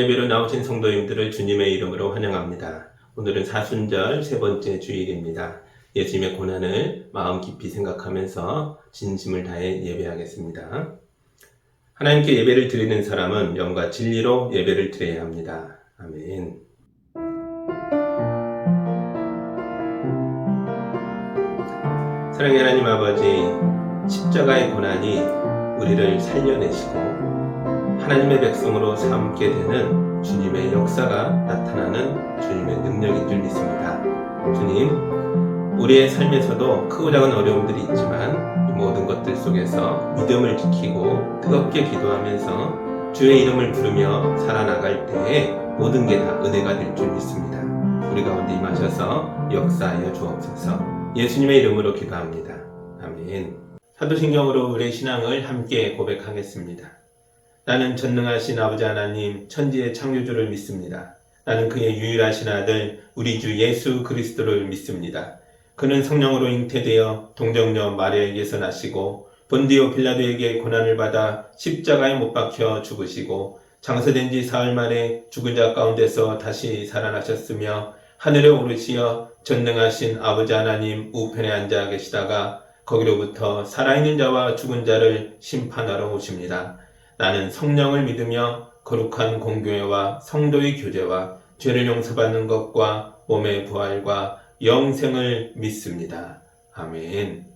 예배로 나오신 성도님들을 주님의 이름으로 환영합니다. 오늘은 사순절 세 번째 주일입니다. 예수님의 고난을 마음 깊이 생각하면서 진심을 다해 예배하겠습니다. 하나님께 예배를 드리는 사람은 영과 진리로 예배를 드려야 합니다. 아멘. 사랑의 하나님 아버지, 십자가의 고난이 우리를 살려내시고 하나님의 백성으로 삼게 되는 주님의 역사가 나타나는 주님의 능력인 줄 믿습니다. 주님, 우리의 삶에서도 크고 작은 어려움들이 있지만 이 모든 것들 속에서 믿음을 지키고 뜨겁게 기도하면서 주의 이름을 부르며 살아나갈 때에 모든 게 다 은혜가 될 줄 믿습니다. 우리 가운데 임하셔서 역사하여 주옵소서. 예수님의 이름으로 기도합니다. 아멘. 사도신경으로 우리의 신앙을 함께 고백하겠습니다. 나는 전능하신 아버지 하나님 천지의 창조주를 믿습니다. 나는 그의 유일하신 아들 우리 주 예수 그리스도를 믿습니다. 그는 성령으로 잉태되어 동정녀 마리아에게서 나시고 본디오 빌라도에게 고난을 받아 십자가에 못 박혀 죽으시고 장사된 지 사흘 만에 죽은 자 가운데서 다시 살아나셨으며 하늘에 오르시어 전능하신 아버지 하나님 우편에 앉아 계시다가 거기로부터 살아있는 자와 죽은 자를 심판하러 오십니다. 나는 성령을 믿으며 거룩한 공교회와 성도의 교제와 죄를 용서받는 것과 몸의 부활과 영생을 믿습니다. 아멘.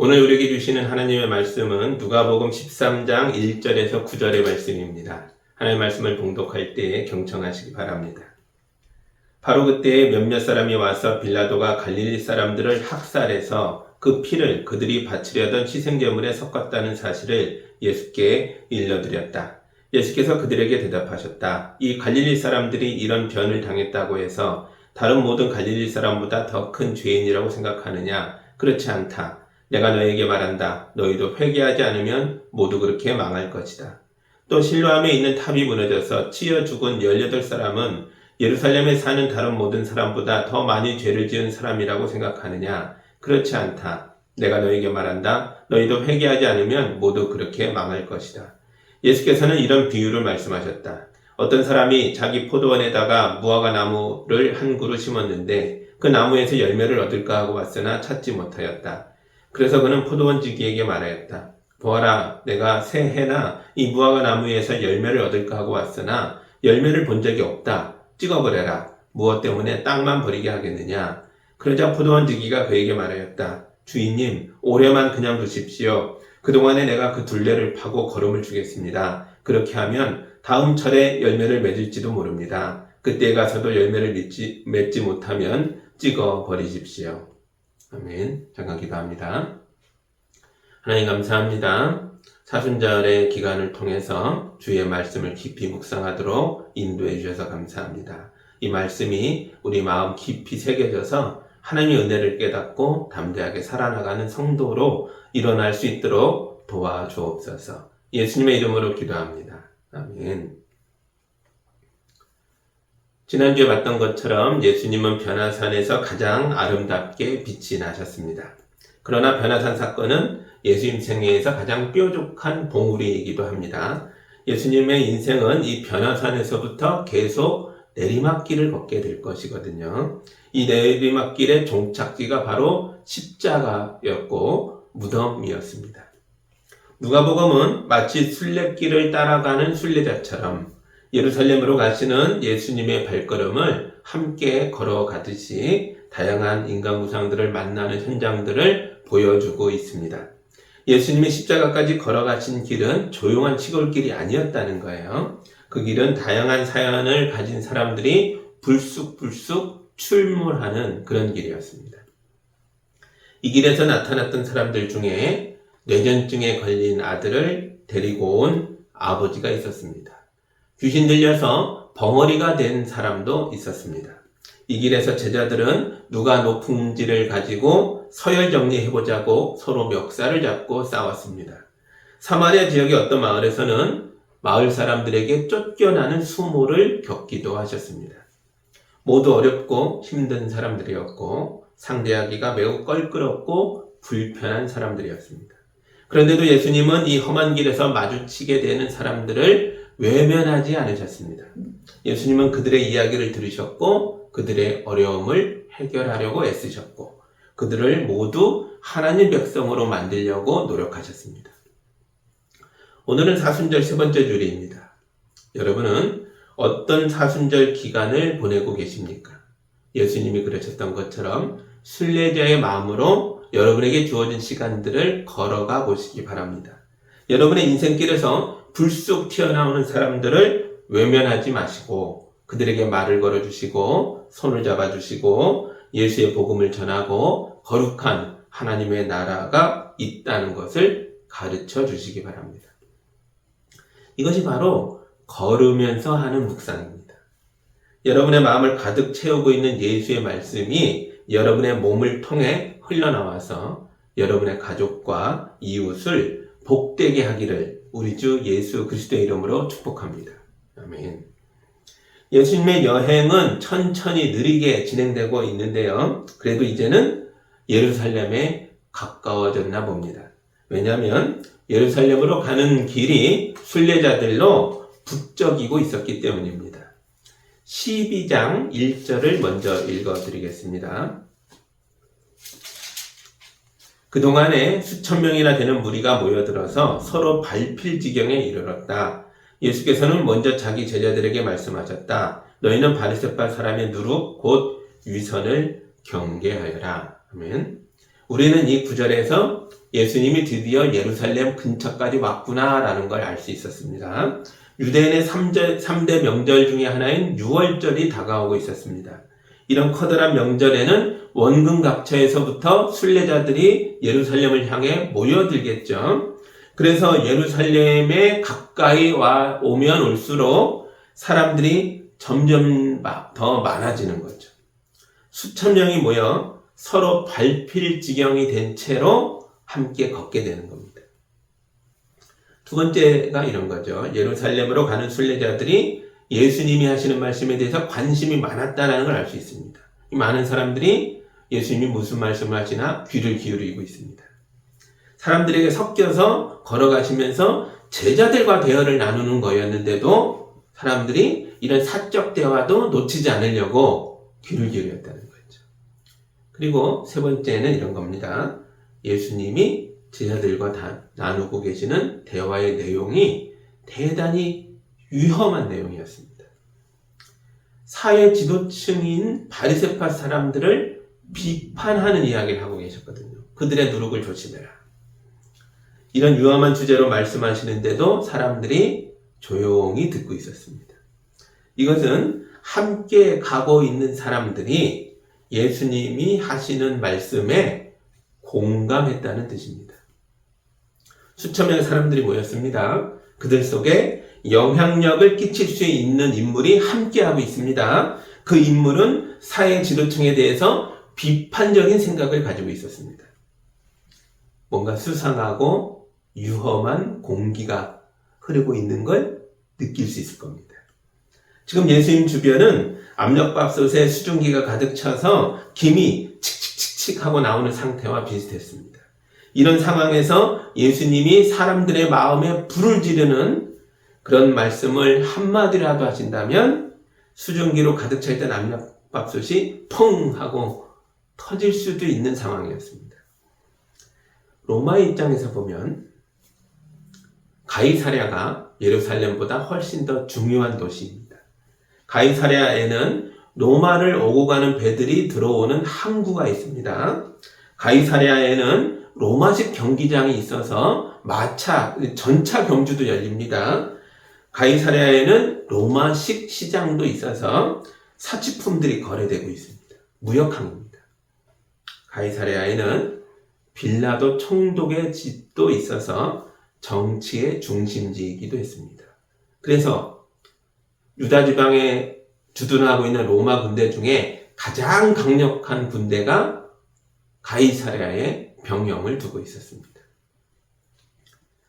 오늘 우리에게 주시는 하나님의 말씀은 누가복음 13장 1절에서 9절의 말씀입니다. 하나님의 말씀을 봉독할 때에 경청하시기 바랍니다. 바로 그때에 몇몇 사람이 와서 빌라도가 갈릴리 사람들을 학살해서 그 피를 그들이 바치려던 희생제물에 섞었다는 사실을 예수께 일러드렸다. 예수께서 그들에게 대답하셨다. 이 갈릴리 사람들이 이런 변을 당했다고 해서 다른 모든 갈릴리 사람보다 더 큰 죄인이라고 생각하느냐? 그렇지 않다. 내가 너에게 말한다. 너희도 회개하지 않으면 모두 그렇게 망할 것이다. 또 실로암에 있는 탑이 무너져서 치여 죽은 18사람은 예루살렘에 사는 다른 모든 사람보다 더 많이 죄를 지은 사람이라고 생각하느냐? 그렇지 않다. 내가 너에게 말한다. 너희도 회개하지 않으면 모두 그렇게 망할 것이다. 예수께서는 이런 비유를 말씀하셨다. 어떤 사람이 자기 포도원에다가 무화과 나무를 한 그루 심었는데 그 나무에서 열매를 얻을까 하고 왔으나 찾지 못하였다. 그래서 그는 포도원지기에게 말하였다. 보아라, 내가 새해나 이 무화과 나무에서 열매를 얻을까 하고 왔으나 열매를 본 적이 없다. 찍어버려라. 무엇 때문에 땅만 버리게 하겠느냐. 그러자 포도원지기가 그에게 말하였다. 주인님, 올해만 그냥 두십시오. 그동안에 내가 그 둘레를 파고 거름을 주겠습니다. 그렇게 하면 다음 철에 열매를 맺을지도 모릅니다. 그때에 가서도 열매를 맺지 못하면 찍어 버리십시오. 아멘. 잠깐 기도합니다. 하나님 감사합니다. 사순절의 기간을 통해서 주의 말씀을 깊이 묵상하도록 인도해 주셔서 감사합니다. 이 말씀이 우리 마음 깊이 새겨져서 하나님의 은혜를 깨닫고 담대하게 살아나가는 성도로 일어날 수 있도록 도와주옵소서. 예수님의 이름으로 기도합니다. 아멘. 지난주에 봤던 것처럼 예수님은 변화산에서 가장 아름답게 빛이 나셨습니다. 그러나 변화산 사건은 예수님 생애에서 가장 뾰족한 봉우리이기도 합니다. 예수님의 인생은 이 변화산에서부터 계속 내리막길을 걷게 될 것이거든요. 이 내리막길의 종착지가 바로 십자가였고 무덤이었습니다. 누가복음은 마치 순례길을 따라가는 순례자처럼 예루살렘으로 가시는 예수님의 발걸음을 함께 걸어가듯이 다양한 인간 무상들을 만나는 현장들을 보여주고 있습니다. 예수님이 십자가까지 걸어가신 길은 조용한 시골길이 아니었다는 거예요. 그 길은 다양한 사연을 가진 사람들이 불쑥불쑥 출몰하는 그런 길이었습니다. 이 길에서 나타났던 사람들 중에 뇌전증에 걸린 아들을 데리고 온 아버지가 있었습니다. 귀신 들려서 벙어리가 된 사람도 있었습니다. 이 길에서 제자들은 누가 높은지를 가지고 서열 정리해보자고 서로 멱살을 잡고 싸웠습니다. 사마리아 지역의 어떤 마을에서는 마을 사람들에게 쫓겨나는 수모를 겪기도 하셨습니다. 모두 어렵고 힘든 사람들이었고 상대하기가 매우 껄끄럽고 불편한 사람들이었습니다. 그런데도 예수님은 이 험한 길에서 마주치게 되는 사람들을 외면하지 않으셨습니다. 예수님은 그들의 이야기를 들으셨고 그들의 어려움을 해결하려고 애쓰셨고 그들을 모두 하나님 백성으로 만들려고 노력하셨습니다. 오늘은 사순절 세 번째 주일입니다. 여러분은 어떤 사순절 기간을 보내고 계십니까? 예수님이 그러셨던 것처럼 순례자의 마음으로 여러분에게 주어진 시간들을 걸어가 보시기 바랍니다. 여러분의 인생길에서 불쑥 튀어나오는 사람들을 외면하지 마시고 그들에게 말을 걸어주시고 손을 잡아주시고 예수의 복음을 전하고 거룩한 하나님의 나라가 있다는 것을 가르쳐 주시기 바랍니다. 이것이 바로 걸으면서 하는 묵상입니다. 여러분의 마음을 가득 채우고 있는 예수의 말씀이 여러분의 몸을 통해 흘러나와서 여러분의 가족과 이웃을 복되게 하기를 우리 주 예수 그리스도의 이름으로 축복합니다. 아멘. 예수님의 여행은 천천히 느리게 진행되고 있는데요. 그래도 이제는 예루살렘에 가까워졌나 봅니다. 왜냐하면 예루살렘으로 가는 길이 순례자들로 북적이고 있었기 때문입니다. 12장 1절을 먼저 읽어드리겠습니다. 그동안에 수천 명이나 되는 무리가 모여들어서 서로 밟힐 지경에 이르렀다. 예수께서는 먼저 자기 제자들에게 말씀하셨다. 너희는 바리새파 사람의 누룩 곧 위선을 경계하여라. 아멘. 우리는 이 구절에서 예수님이 드디어 예루살렘 근처까지 왔구나라는 걸 알 수 있었습니다. 유대인의 3대 명절 중에 하나인 유월절이 다가오고 있었습니다. 이런 커다란 명절에는 원근각처에서부터 순례자들이 예루살렘을 향해 모여들겠죠. 그래서 예루살렘에 가까이 오면 올수록 사람들이 점점 더 많아지는 거죠. 수천 명이 모여 서로 밟힐 지경이 된 채로 함께 걷게 되는 겁니다. 두 번째가 이런 거죠. 예루살렘으로 가는 순례자들이 예수님이 하시는 말씀에 대해서 관심이 많았다는 걸 알 수 있습니다. 이 많은 사람들이 예수님이 무슨 말씀을 하시나 귀를 기울이고 있습니다. 사람들에게 섞여서 걸어가시면서 제자들과 대화를 나누는 거였는데도 사람들이 이런 사적 대화도 놓치지 않으려고 귀를 기울였다는 거죠. 그리고 세 번째는 이런 겁니다. 예수님이 제자들과 나누고 계시는 대화의 내용이 대단히 위험한 내용이었습니다. 사회 지도층인 바리새파 사람들을 비판하는 이야기를 하고 계셨거든요. 그들의 누룩을 조심해라. 이런 위험한 주제로 말씀하시는데도 사람들이 조용히 듣고 있었습니다. 이것은 함께 가고 있는 사람들이 예수님이 하시는 말씀에 공감했다는 뜻입니다. 수천 명의 사람들이 모였습니다. 그들 속에 영향력을 끼칠 수 있는 인물이 함께하고 있습니다. 그 인물은 사회 지도층에 대해서 비판적인 생각을 가지고 있었습니다. 뭔가 수상하고 위험한 공기가 흐르고 있는 걸 느낄 수 있을 겁니다. 지금 예수님 주변은 압력밥솥에 수증기가 가득 차서 김이 칙칙칙칙 하고 나오는 상태와 비슷했습니다. 이런 상황에서 예수님이 사람들의 마음에 불을 지르는 그런 말씀을 한마디라도 하신다면 수증기로 가득 차 있던 압력밥솥이 펑 하고 터질 수도 있는 상황이었습니다. 로마의 입장에서 보면 가이사랴가 예루살렘보다 훨씬 더 중요한 도시입니다. 가이사랴에는 로마를 오고 가는 배들이 들어오는 항구가 있습니다. 가이사랴에는 로마식 경기장이 있어서 전차 경주도 열립니다. 가이사랴에는 로마식 시장도 있어서 사치품들이 거래되고 있습니다. 무역항입니다. 가이사랴에는 빌라도 총독의 집도 있어서 정치의 중심지이기도 했습니다. 그래서 유다 지방에 주둔하고 있는 로마 군대 중에 가장 강력한 군대가 가이사랴에 병영을 두고 있었습니다.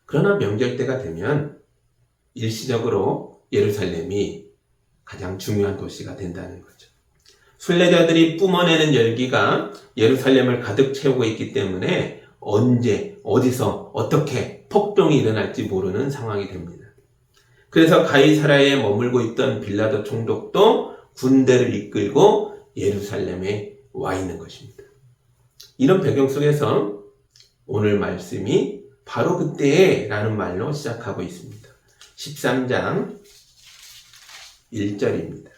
그러나 명절 때가 되면 일시적으로 예루살렘이 가장 중요한 도시가 된다는 거죠. 순례자들이 뿜어내는 열기가 예루살렘을 가득 채우고 있기 때문에 언제, 어디서, 어떻게 폭동이 일어날지 모르는 상황이 됩니다. 그래서 가이사랴에 머물고 있던 빌라도 총독도 군대를 이끌고 예루살렘에 와 있는 것입니다. 이런 배경 속에서 오늘 말씀이 바로 그때에 라는 말로 시작하고 있습니다. 13장 1절입니다.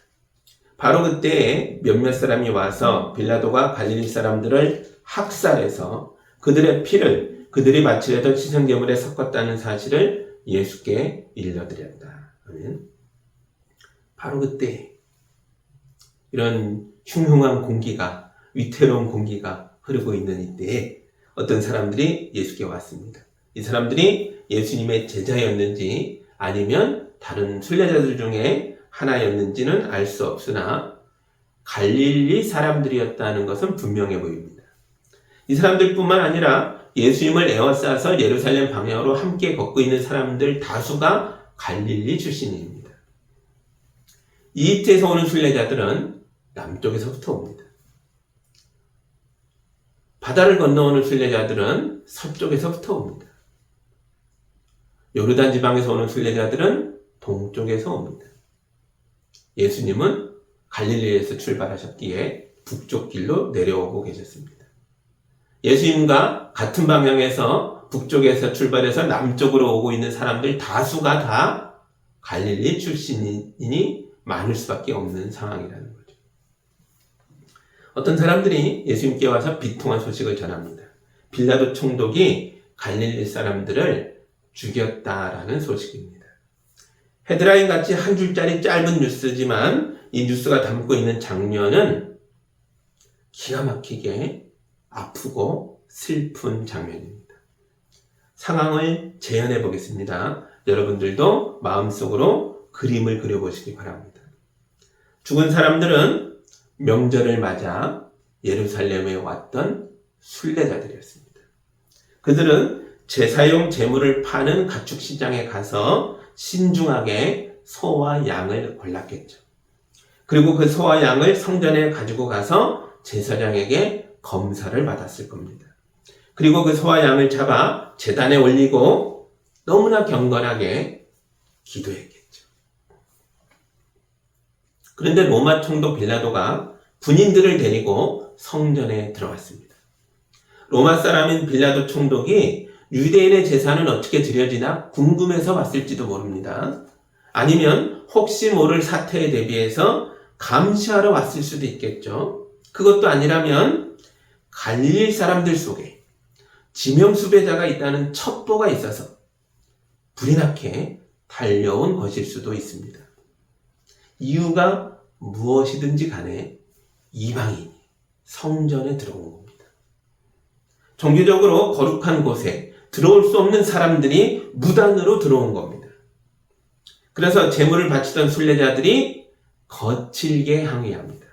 바로 그때에 몇몇 사람이 와서 빌라도가 갈릴리 사람들을 학살해서 그들의 피를 그들이 바치려던 희생제물에 섞었다는 사실을 예수께 일러드렸다. 아멘. 바로 그때 이런 흉흉한 공기가, 위태로운 공기가 흐르고 있는 이때에 어떤 사람들이 예수께 왔습니다. 이 사람들이 예수님의 제자였는지 아니면 다른 순례자들 중에 하나였는지는 알 수 없으나 갈릴리 사람들이었다는 것은 분명해 보입니다. 이 사람들뿐만 아니라 예수님을 에워싸서 예루살렘 방향으로 함께 걷고 있는 사람들 다수가 갈릴리 출신입니다. 이집트에서 오는 순례자들은 남쪽에서부터 옵니다. 바다를 건너오는 순례자들은 서쪽에서부터 옵니다. 요르단 지방에서 오는 순례자들은 동쪽에서 옵니다. 예수님은 갈릴리에서 출발하셨기에 북쪽 길로 내려오고 계셨습니다. 예수님과 같은 방향에서 북쪽에서 출발해서 남쪽으로 오고 있는 사람들 다수가 다 갈릴리 출신이니 많을 수밖에 없는 상황이라는 거죠. 어떤 사람들이 예수님께 와서 비통한 소식을 전합니다. 빌라도 총독이 갈릴리 사람들을 죽였다라는 소식입니다. 헤드라인 같이 한 줄짜리 짧은 뉴스지만 이 뉴스가 담고 있는 장면은 기가 막히게 아프고 슬픈 장면입니다. 상황을 재현해 보겠습니다. 여러분들도 마음속으로 그림을 그려보시기 바랍니다. 죽은 사람들은 명절을 맞아 예루살렘에 왔던 순례자들이었습니다. 그들은 제사용 제물을 파는 가축시장에 가서 신중하게 소와 양을 골랐겠죠. 그리고 그 소와 양을 성전에 가지고 가서 제사장에게 검사를 받았을 겁니다. 그리고 그 소와 양을 잡아 제단에 올리고 너무나 경건하게 기도했겠죠. 그런데 로마 총독 빌라도가 군인들을 데리고 성전에 들어갔습니다. 로마 사람인 빌라도 총독이 유대인의 제사는 어떻게 드려지나 궁금해서 왔을지도 모릅니다. 아니면 혹시 모를 사태에 대비해서 감시하러 왔을 수도 있겠죠. 그것도 아니라면 갈릴리 사람들 속에 지명수배자가 있다는 첩보가 있어서 불이 나게 달려온 것일 수도 있습니다. 이유가 무엇이든지 간에 이방인이 성전에 들어온 겁니다. 종교적으로 거룩한 곳에 들어올 수 없는 사람들이 무단으로 들어온 겁니다. 그래서 제물을 바치던 순례자들이 거칠게 항의합니다.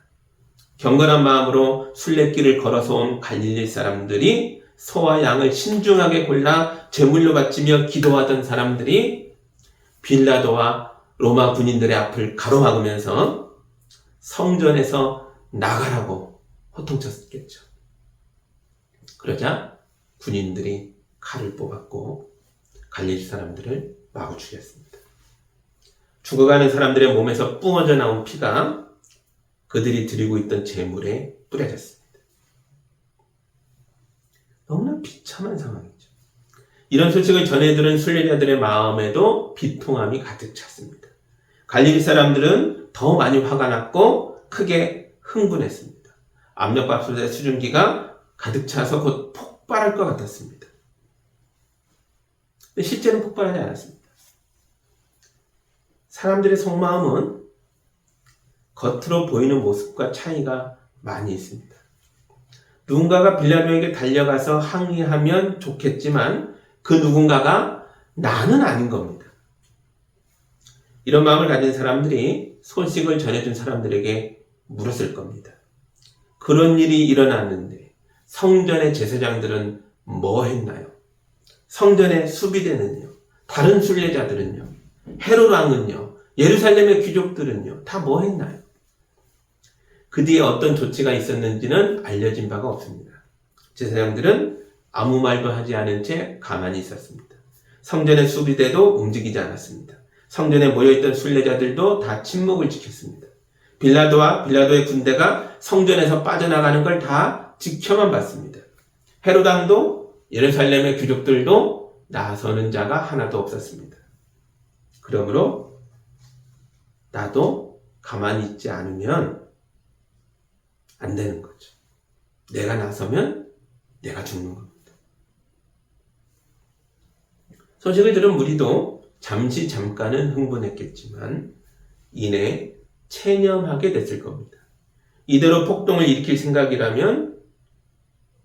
경건한 마음으로 순례길을 걸어서 온 갈릴리 사람들이 소와 양을 신중하게 골라 제물로 바치며 기도하던 사람들이 빌라도와 로마 군인들의 앞을 가로막으면서 성전에서 나가라고 호통쳤겠죠. 그러자 군인들이 칼을 뽑았고 갈릴리 사람들을 마구 죽였습니다. 죽어가는 사람들의 몸에서 뿜어져 나온 피가 그들이 드리고 있던 제물에 뿌려졌습니다. 너무나 비참한 상황이죠. 이런 소식을 전해 들은 순례자들의 마음에도 비통함이 가득 찼습니다. 갈릴리 사람들은 더 많이 화가 났고 크게 흥분했습니다. 압력밥솥의 수증기가 가득 차서 곧 폭발할 것 같았습니다. 근데 실제는 폭발하지 않았습니다. 사람들의 속마음은 겉으로 보이는 모습과 차이가 많이 있습니다. 누군가가 빌라도에게 달려가서 항의하면 좋겠지만 그 누군가가 나는 아닌 겁니다. 이런 마음을 가진 사람들이 소식을 전해준 사람들에게 물었을 겁니다. 그런 일이 일어났는데 성전의 제사장들은 뭐 했나요? 성전의 수비대는요? 다른 순례자들은요? 헤롯 왕은요? 예루살렘의 귀족들은요? 다 뭐 했나요? 그 뒤에 어떤 조치가 있었는지는 알려진 바가 없습니다. 제사장들은 아무 말도 하지 않은 채 가만히 있었습니다. 성전의 수비대도 움직이지 않았습니다. 성전에 모여있던 순례자들도 다 침묵을 지켰습니다. 빌라도와 빌라도의 군대가 성전에서 빠져나가는 걸 다 지켜만 봤습니다. 헤롯 왕도 예루살렘의 귀족들도 나서는 자가 하나도 없었습니다. 그러므로 나도 가만히 있지 않으면 안 되는 거죠. 내가 나서면 내가 죽는 겁니다. 소식을 들은 무리도 잠깐은 흥분했겠지만 이내 체념하게 됐을 겁니다. 이대로 폭동을 일으킬 생각이라면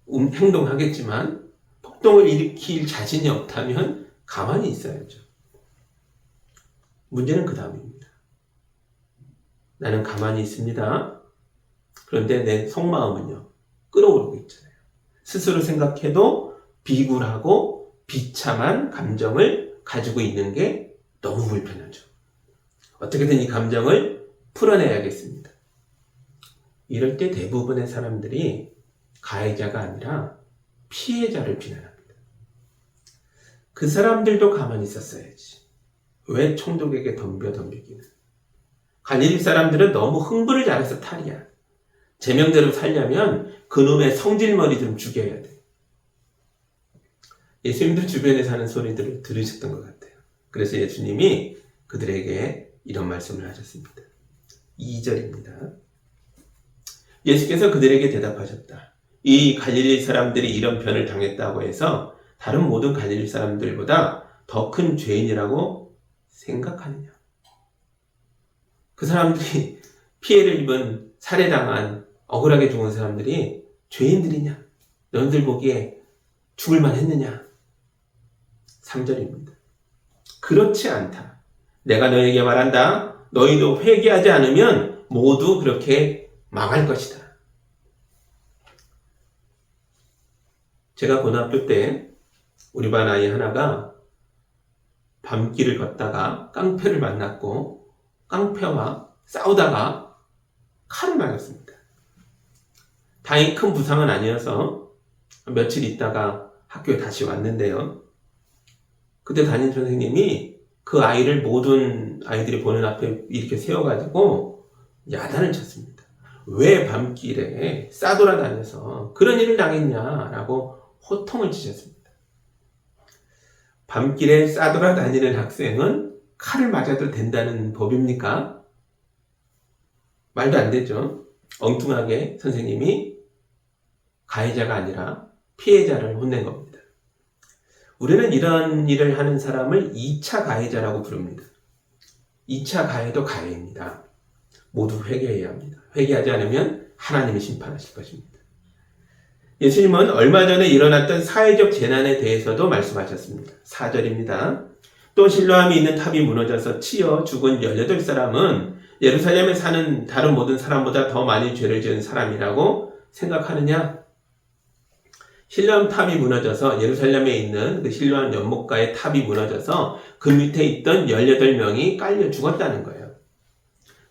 행동하겠지만 폭동을 일으킬 자신이 없다면 가만히 있어야죠. 문제는 그 다음입니다. 나는 가만히 있습니다. 그런데 내 속마음은요, 끓어오르고 있잖아요. 스스로 생각해도 비굴하고 비참한 감정을 가지고 있는 게 너무 불편하죠. 어떻게든 이 감정을 풀어내야겠습니다. 이럴 때 대부분의 사람들이 가해자가 아니라 피해자를 비난합니다. 그 사람들도 가만히 있었어야지. 왜 총독에게 덤벼기는? 갈릴리 사람들은 너무 흥분을 잘해서 탈이야. 제명대로 살려면 그놈의 성질머리 좀 죽여야 돼. 예수님도 주변에 사는 소리들을 들으셨던 것 같아요. 그래서 예수님이 그들에게 이런 말씀을 하셨습니다. 2절입니다. 예수께서 그들에게 대답하셨다. 이 갈릴리 사람들이 이런 변을 당했다고 해서 다른 모든 갈릴리 사람들보다 더 큰 죄인이라고 생각하느냐? 그 사람들이 피해를 입은 살해당한 억울하게 죽은 사람들이 죄인들이냐? 너희들 보기에 죽을만 했느냐? 3절입니다. 그렇지 않다. 내가 너에게 말한다. 너희도 회개하지 않으면 모두 그렇게 망할 것이다. 제가 고등학교 때 우리 반 아이 하나가 밤길을 걷다가 깡패를 만났고 깡패와 싸우다가 칼을 맞았습니다. 다행히 큰 부상은 아니어서 며칠 있다가 학교에 다시 왔는데요. 그때 담임 선생님이 그 아이를 모든 아이들이 보는 앞에 이렇게 세워가지고 야단을 쳤습니다. 왜 밤길에 싸돌아다녀서 그런 일을 당했냐라고 호통을 치셨습니다. 밤길에 싸돌아다니는 학생은 칼을 맞아도 된다는 법입니까? 말도 안 되죠. 엉뚱하게 선생님이 가해자가 아니라 피해자를 혼낸 겁니다. 우리는 이런 일을 하는 사람을 2차 가해자라고 부릅니다. 2차 가해도 가해입니다. 모두 회개해야 합니다. 회개하지 않으면 하나님이 심판하실 것입니다. 예수님은 얼마 전에 일어났던 사회적 재난에 대해서도 말씀하셨습니다. 4절입니다. 또 실로암에 있는 탑이 무너져서 치여 죽은 18사람은 예루살렘에 사는 다른 모든 사람보다 더 많이 죄를 지은 사람이라고 생각하느냐? 실로암 탑이 무너져서 예루살렘에 있는 그 실로암 연못가의 탑이 무너져서 그 밑에 있던 18명이 깔려 죽었다는 거예요.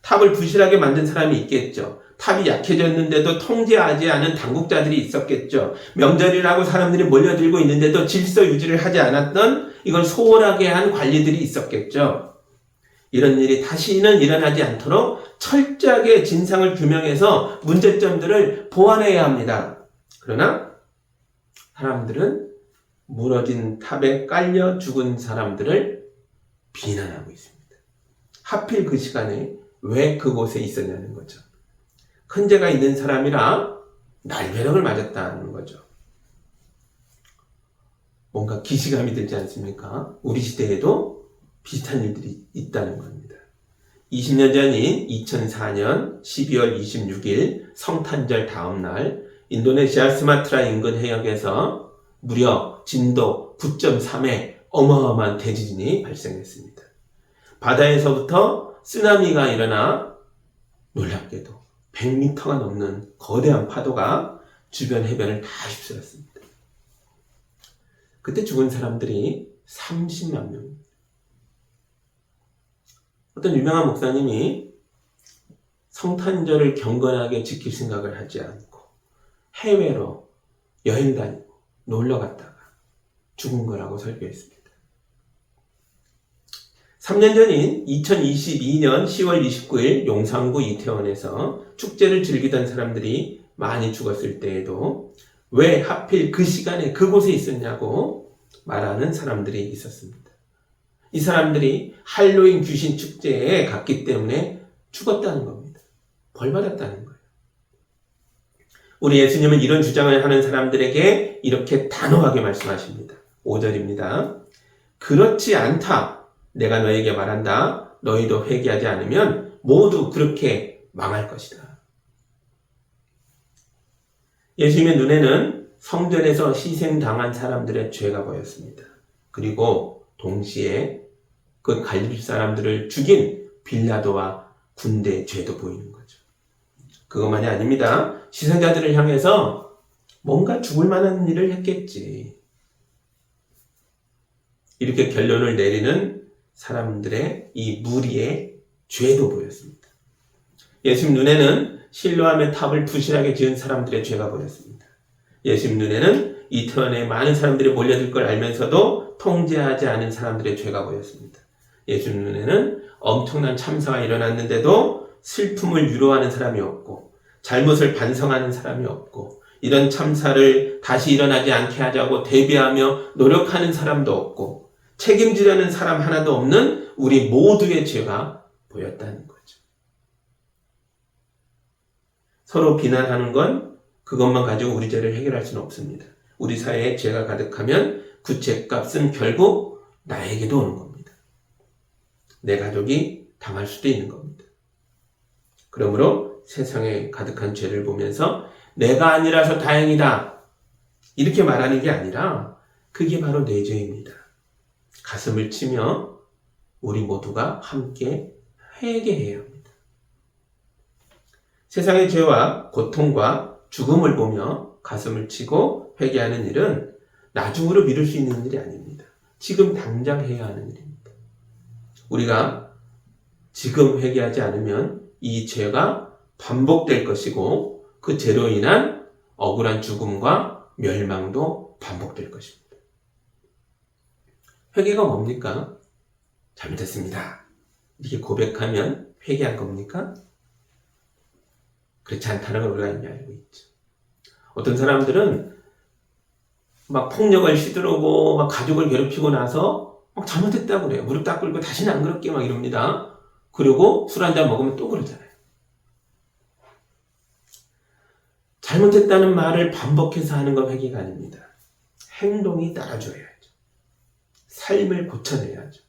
탑을 부실하게 만든 사람이 있겠죠. 탑이 약해졌는데도 통제하지 않은 당국자들이 있었겠죠. 명절이라고 사람들이 몰려들고 있는데도 질서 유지를 하지 않았던 이걸 소홀하게 한 관리들이 있었겠죠. 이런 일이 다시는 일어나지 않도록 철저하게 진상을 규명해서 문제점들을 보완해야 합니다. 그러나 사람들은 무너진 탑에 깔려 죽은 사람들을 비난하고 있습니다. 하필 그 시간에 왜 그곳에 있었냐는 거죠. 큰 죄가 있는 사람이라 날벼락을 맞았다는 거죠. 뭔가 기시감이 들지 않습니까? 우리 시대에도 비슷한 일들이 있다는 겁니다. 20년 전인 2004년 12월 26일 성탄절 다음 날 인도네시아 스마트라 인근 해역에서 무려 진도 9.3의 어마어마한 대지진이 발생했습니다. 바다에서부터 쓰나미가 일어나 놀랍게도 100m가 넘는 거대한 파도가 주변 해변을 다 휩쓸었습니다. 그때 죽은 사람들이 30만 명입니다. 어떤 유명한 목사님이 성탄절을 경건하게 지킬 생각을 하지 않고 해외로 여행 다니고 놀러 갔다가 죽은 거라고 설교했습니다. 3년 전인 2022년 10월 29일 용산구 이태원에서 축제를 즐기던 사람들이 많이 죽었을 때에도 왜 하필 그 시간에 그곳에 있었냐고 말하는 사람들이 있었습니다. 이 사람들이 할로윈 귀신 축제에 갔기 때문에 죽었다는 겁니다. 벌 받았다는 거예요. 우리 예수님은 이런 주장을 하는 사람들에게 이렇게 단호하게 말씀하십니다. 5절입니다. 그렇지 않다. 내가 너에게 말한다. 너희도 회개하지 않으면 모두 그렇게 망할 것이다. 예수님의 눈에는 성전에서 희생당한 사람들의 죄가 보였습니다. 그리고 동시에 그 갈릴 사람들을 죽인 빌라도와 군대의 죄도 보이는 거죠. 그것만이 아닙니다. 시선자들을 향해서 뭔가 죽을 만한 일을 했겠지. 이렇게 결론을 내리는 사람들의 이 무리의 죄도 보였습니다. 예수님 눈에는 실로암의 탑을 부실하게 지은 사람들의 죄가 보였습니다. 예수님 눈에는 이태원에 많은 사람들이 몰려들 걸 알면서도 통제하지 않은 사람들의 죄가 보였습니다. 예수님 눈에는 엄청난 참사가 일어났는데도 슬픔을 위로하는 사람이 없고 잘못을 반성하는 사람이 없고 이런 참사를 다시 일어나지 않게 하자고 대비하며 노력하는 사람도 없고 책임지려는 사람 하나도 없는 우리 모두의 죄가 보였다는 거죠. 서로 비난하는 건 그것만 가지고 우리 죄를 해결할 수는 없습니다. 우리 사회에 죄가 가득하면 그 죄값은 결국 나에게도 오는 겁니다. 내 가족이 당할 수도 있는 겁니다. 그러므로 세상에 가득한 죄를 보면서 내가 아니라서 다행이다 이렇게 말하는 게 아니라 그게 바로 내 죄입니다. 가슴을 치며 우리 모두가 함께 회개해야 합니다. 세상의 죄와 고통과 죽음을 보며 가슴을 치고 회개하는 일은 나중으로 미룰 수 있는 일이 아닙니다. 지금 당장 해야 하는 일입니다. 우리가 지금 회개하지 않으면 이 죄가 반복될 것이고 그 죄로 인한 억울한 죽음과 멸망도 반복될 것입니다. 회개가 뭡니까? 잘못했습니다. 이렇게 고백하면 회개한 겁니까? 그렇지 않다는 걸 우리가 이미 알고 있죠. 어떤 사람들은 막 폭력을 휘두르고 막 가족을 괴롭히고 나서 막 잘못했다고 그래요. 무릎 딱 꿇고 다시는 안 그럴게 막 이럽니다. 그리고 술 한잔 먹으면 또 그러잖아요. 잘못했다는 말을 반복해서 하는 건 회개가 아닙니다. 행동이 따라줘야죠. 삶을 고쳐내야죠.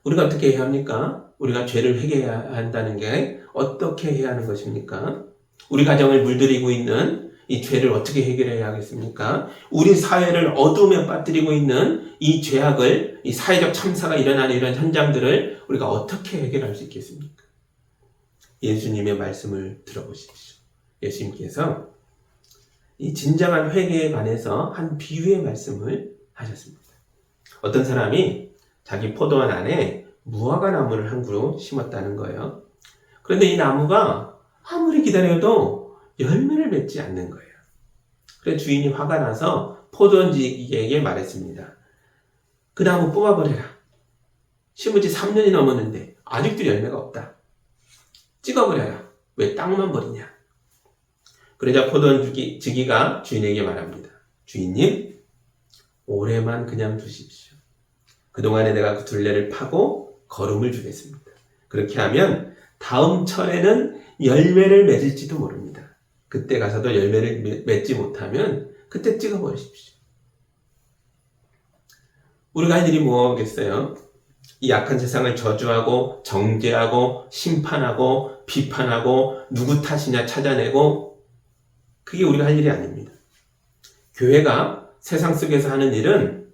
우리가 어떻게 해야 합니까? 우리가 죄를 회개해야 한다는 게 어떻게 해야 하는 것입니까? 우리 가정을 물들이고 있는 이 죄를 어떻게 해결해야 하겠습니까? 우리 사회를 어둠에 빠뜨리고 있는 이 죄악을, 이 사회적 참사가 일어나는 이런 현장들을 우리가 어떻게 해결할 수 있겠습니까? 예수님의 말씀을 들어보십시오. 예수님께서 이 진정한 회개에 관해서 한 비유의 말씀을 하셨습니다. 어떤 사람이 자기 포도원 안에 무화과 나무를 한 그루 심었다는 거예요. 그런데 이 나무가 아무리 기다려도 열매를 맺지 않는 거예요. 그래서 주인이 화가 나서 포도원지기에게 말했습니다. 그 나무 뽑아버려라. 심은 지 3년이 넘었는데 아직도 열매가 없다. 찍어버려라. 왜 땅만 버리냐. 그러자 포도원지기가 주인에게 말합니다. 주인님, 올해만 그냥 두십시오. 그동안에 내가 그 둘레를 파고 거름을 주겠습니다. 그렇게 하면 다음 철에는 열매를 맺을지도 모릅니다. 그때 가서도 열매를 맺지 못하면 그때 찍어버리십시오. 우리가 할 일이 뭐겠어요? 이 악한 세상을 저주하고 정죄하고 심판하고 비판하고 누구 탓이냐 찾아내고 그게 우리가 할 일이 아닙니다. 교회가 세상 속에서 하는 일은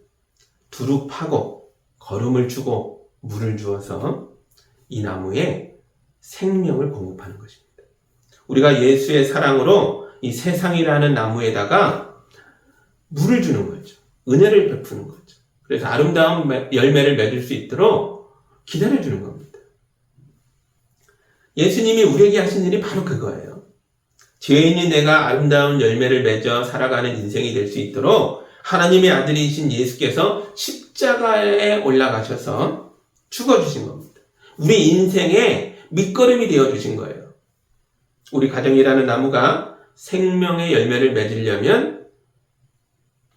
두루 파고 거름을 주고 물을 주어서 이 나무에 생명을 공급하는 것입니다. 우리가 예수의 사랑으로 이 세상이라는 나무에다가 물을 주는 거죠. 은혜를 베푸는 거죠. 그래서 아름다운 열매를 맺을 수 있도록 기다려주는 겁니다. 예수님이 우리에게 하신 일이 바로 그거예요. 죄인인 내가 아름다운 열매를 맺어 살아가는 인생이 될 수 있도록 하나님의 아들이신 예수께서 십자가에 올라가셔서 죽어주신 겁니다. 우리 인생의 밑거름이 되어주신 거예요. 우리 가정이라는 나무가 생명의 열매를 맺으려면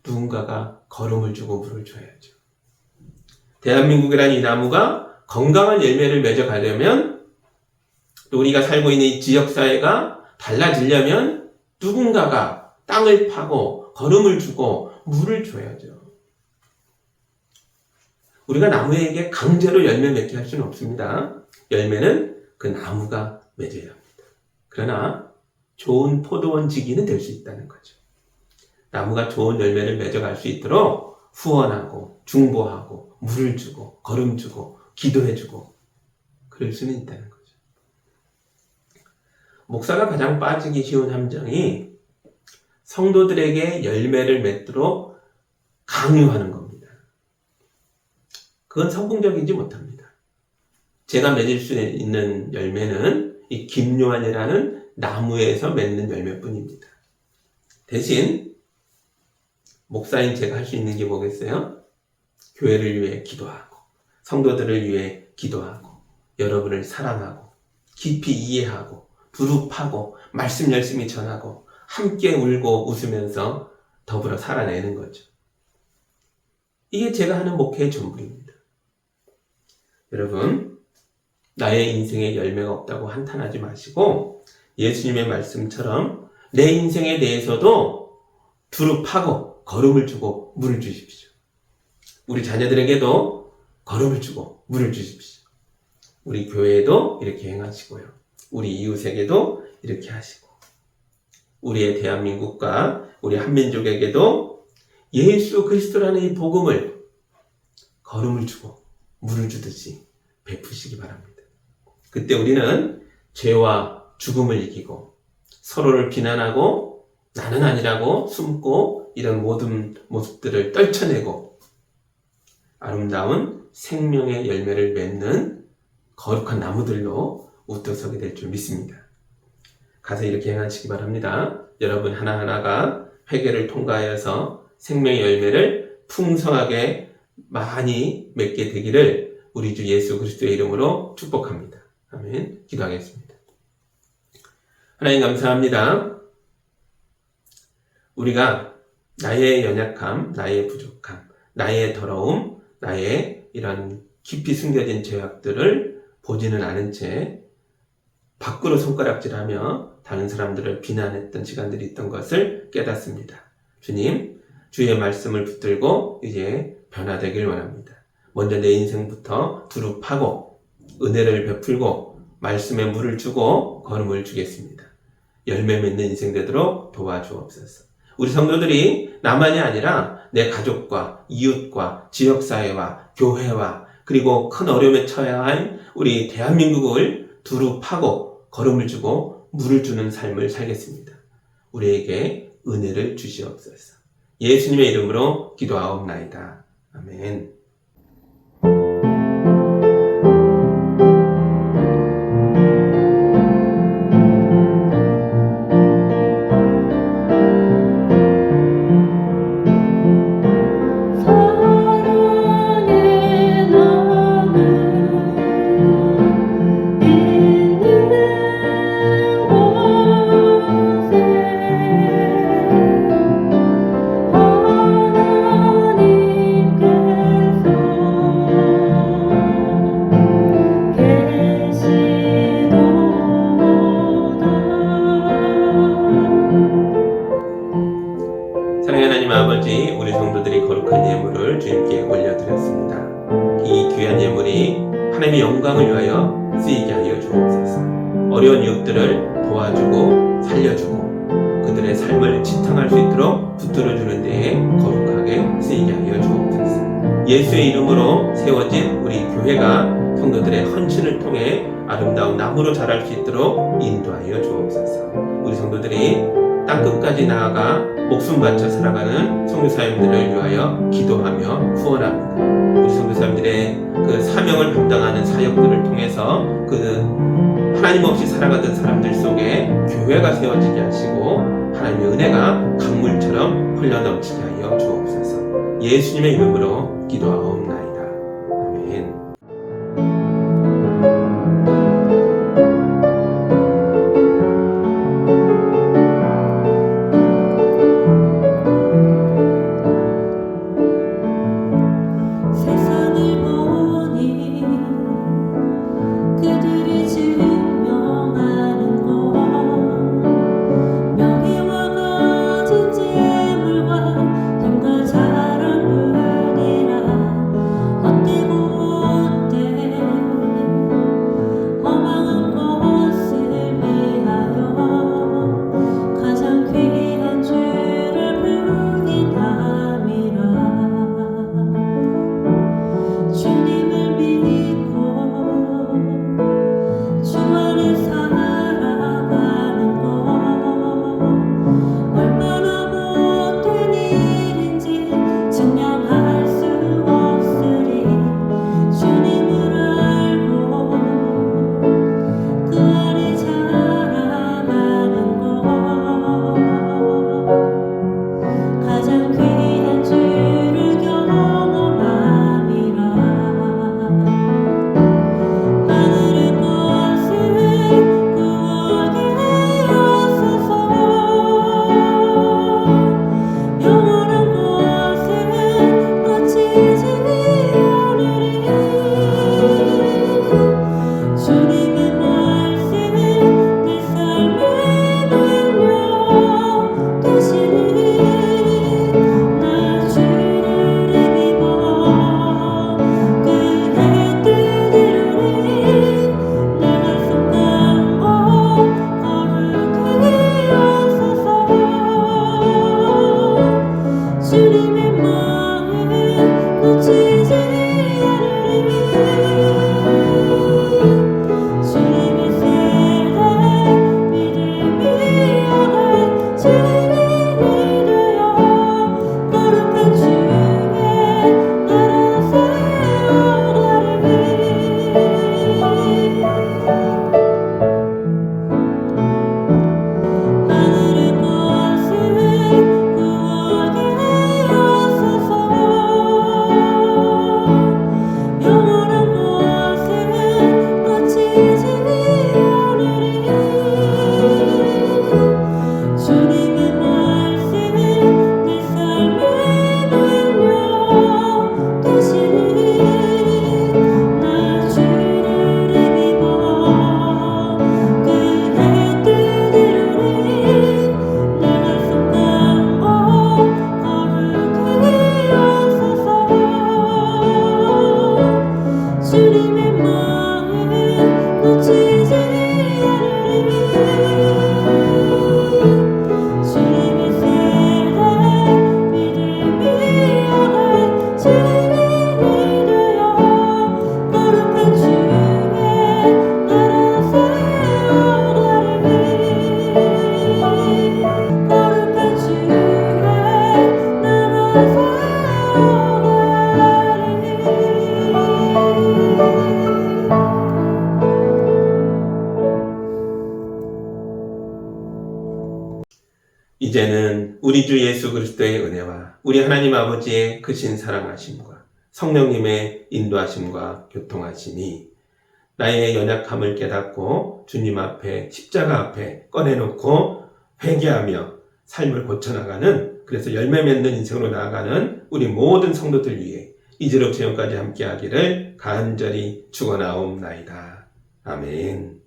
누군가가 거름을 주고 물을 줘야죠. 대한민국이라는 이 나무가 건강한 열매를 맺어가려면 또 우리가 살고 있는 이 지역사회가 달라지려면 누군가가 땅을 파고 거름을 주고 물을 줘야죠. 우리가 나무에게 강제로 열매 맺게 할 수는 없습니다. 열매는 그 나무가 맺어야 합니다. 그러나 좋은 포도원 지기는 될 수 있다는 거죠. 나무가 좋은 열매를 맺어갈 수 있도록 후원하고 중보하고 물을 주고 거름 주고 기도해주고 그럴 수는 있다는 거죠. 목사가 가장 빠지기 쉬운 함정이 성도들에게 열매를 맺도록 강요하는 겁니다. 그건 성공적이지 못합니다. 제가 맺을 수 있는 열매는 이 김요한이라는 나무에서 맺는 열매뿐입니다. 대신 목사인 제가 할 수 있는 게 뭐겠어요? 교회를 위해 기도하고 성도들을 위해 기도하고 여러분을 사랑하고 깊이 이해하고 두루 파고 말씀 열심히 전하고 함께 울고 웃으면서 더불어 살아내는 거죠. 이게 제가 하는 목회의 전부입니다. 여러분, 나의 인생에 열매가 없다고 한탄하지 마시고 예수님의 말씀처럼 내 인생에 대해서도 두루 파고 거름을 주고 물을 주십시오. 우리 자녀들에게도 거름을 주고 물을 주십시오. 우리 교회에도 이렇게 행하시고요. 우리 이웃에게도 이렇게 하시고, 우리의 대한민국과 우리 한민족에게도 예수 그리스도라는 이 복음을 걸음을 주고 물을 주듯이 베푸시기 바랍니다. 그때 우리는 죄와 죽음을 이기고 서로를 비난하고 나는 아니라고 숨고 이런 모든 모습들을 떨쳐내고 아름다운 생명의 열매를 맺는 거룩한 나무들로 우뚝서게 될 줄 믿습니다. 가서 이렇게 행하시기 바랍니다. 여러분 하나하나가 회개를 통과하여서 생명의 열매를 풍성하게 많이 맺게 되기를 우리 주 예수 그리스도의 이름으로 축복합니다. 아멘. 기도하겠습니다. 하나님 감사합니다. 우리가 나의 연약함, 나의 부족함, 나의 더러움, 나의 이런 깊이 숨겨진 죄악들을 보지는 않은 채 밖으로 손가락질하며 다른 사람들을 비난했던 시간들이 있던 것을 깨닫습니다. 주님, 주의 말씀을 붙들고 이제 변화되길 원합니다. 먼저 내 인생부터 두루 파고 은혜를 베풀고 말씀에 물을 주고 걸음을 주겠습니다. 열매 맺는 인생 되도록 도와주옵소서. 우리 성도들이 나만이 아니라 내 가족과 이웃과 지역사회와 교회와 그리고 큰 어려움에 처해야 할 우리 대한민국을 두루 파고 걸음을 주고 물을 주는 삶을 살겠습니다. 우리에게 은혜를 주시옵소서. 예수님의 이름으로 기도하옵나이다. 아멘. 사랑하는 하나님 아버지, 우리 성도들이 거룩한 예물을 주님께 올려드렸습니다. 이 귀한 예물이 하나님의 영광을 위하여 쓰이게 하여 주옵소서. 어려운 이웃들을 도와주고 살려주고 그들의 삶을 지탱할 수 있도록 붙들어주는 데에 거룩하게 쓰이게 하여 주옵소서. 예수의 이름으로 세워진 우리 교회가 성도들의 헌신을 통해 아름다운 나무로 자랄 수 있도록 인도하여 주옵소서. 우리 성도들이 땅끝까지 나아가 목숨 바쳐 살아가는 선교사님들을 위하여 기도하며 후원합니다. 우리 선교사님들의 그 사명을 감당하는 사역들을 통해서 그 하나님 없이 살아가던 사람들 속에 교회가 세워지게 하시고 하나님의 은혜가 강물처럼 흘러넘치게 하여 주옵소서. 예수님의 이름으로 기도하옵나이다. 아멘. 주님의 마음 놓치지 않으리. 주님의 세대 믿음이 오갈 증인이 되어 거룩한 주의 나라 세워가리. 거룩한 주의 나라 세워가리. 이제는 우리 주 예수 그리스도의 은혜와 우리 하나님 아버지의 크신 사랑하심과 성령님의 인도하심과 교통하심이 나의 연약함을 깨닫고 주님 앞에 십자가 앞에 꺼내놓고 회개하며 삶을 고쳐나가는, 그래서 열매 맺는 인생으로 나아가는 우리 모든 성도들 위해 이제로 영원까지 함께하기를 간절히 축원하옵나이다. 아멘.